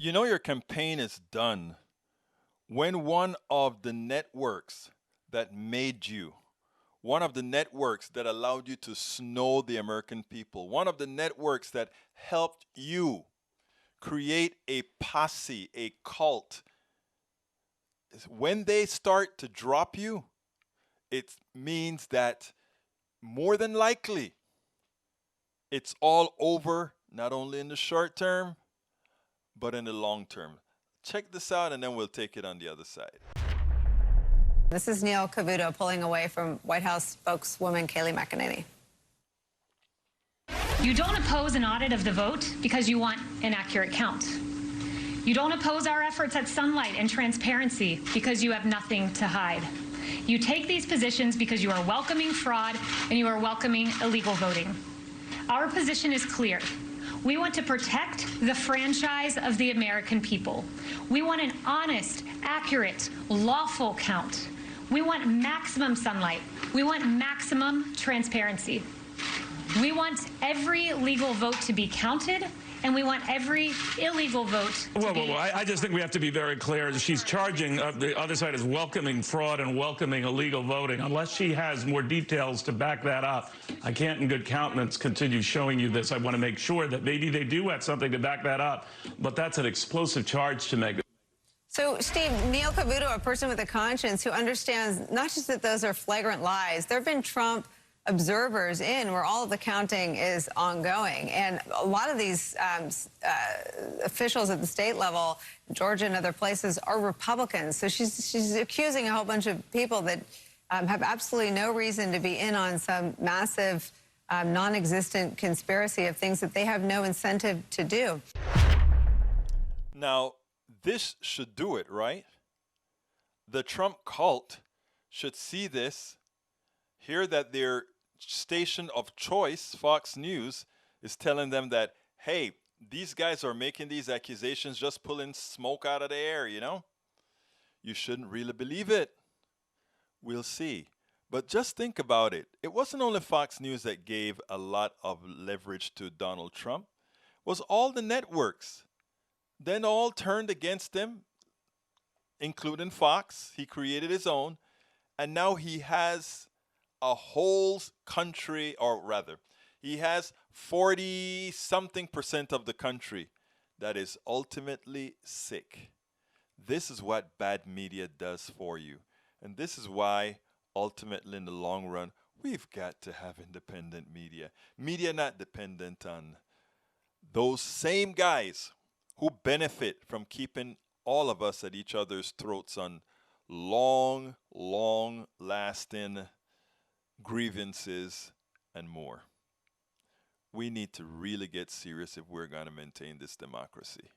You know your campaign is done when one of the networks that made you, one of the networks that allowed you to snow the American people, one of the networks that helped you create a posse, a cult, when they start to drop you, it means that more than likely it's all over, not only in the short term, but in the long term. Check this out, and then we'll take it on the other side. This is Neil Cavuto pulling away from White House spokeswoman Kayleigh McEnany. You don't oppose an audit of the vote because you want an accurate count. You don't oppose our efforts at sunlight and transparency because you have nothing to hide. You take these positions because you are welcoming fraud and you are welcoming illegal voting. Our position is clear. We want to protect the franchise of the American people. We want an honest, accurate, lawful count. We want maximum sunlight. We want maximum transparency. We want every legal vote to be counted, and we want every illegal vote to be... I just think we have to be very clear. She's charging, the other side is welcoming fraud and welcoming illegal voting. Unless she has more details to back that up, I can't in good countenance continue showing you this. I want to make sure that maybe they do have something to back that up, but that's an explosive charge to make. So, Steve, Neil Cavuto, a person with a conscience who understands not just that those are flagrant lies, there have been Trump observers in where all of the counting is ongoing. And a lot of these officials at the state level, Georgia and other places, are Republicans. So she's accusing a whole bunch of people that have absolutely no reason to be in on some massive, non-existent conspiracy of things that they have no incentive to do. Now, this should do it, right? The Trump cult should see this, hear that their station of choice, Fox News, is telling them that, hey, these guys are making these accusations, just pulling smoke out of the air, you know? You shouldn't really believe it. We'll see. But just think about it. It wasn't only Fox News that gave a lot of leverage to Donald Trump. It was all the networks. Then all turned against him, including Fox. He created his own. And now he has a whole country, or rather, he has 40-something% of the country that is ultimately sick. This is what bad media does for you. And this is why, ultimately, in the long run, we've got to have independent media. Media not dependent on those same guys who benefit from keeping all of us at each other's throats on long, long-lasting grievances and more. We need to really get serious if we're going to maintain this democracy.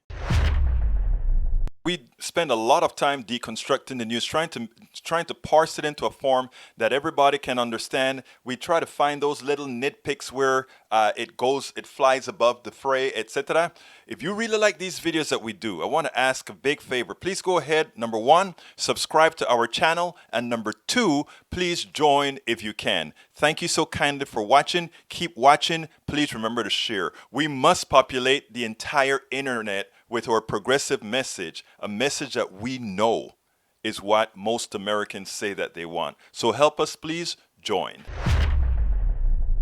We spend a lot of time deconstructing the news, trying to parse it into a form that everybody can understand. We try to find those little nitpicks where it flies above the fray, etc. If you really like these videos that we do, I want to ask a big favor. Please go ahead, number one, subscribe to our channel, and number two, please join if you can. Thank you so kindly for watching. Keep watching. Please remember to share. We must populate the entire internet with our progressive message, a message that we know is what most Americans say that they want. So help us, please join.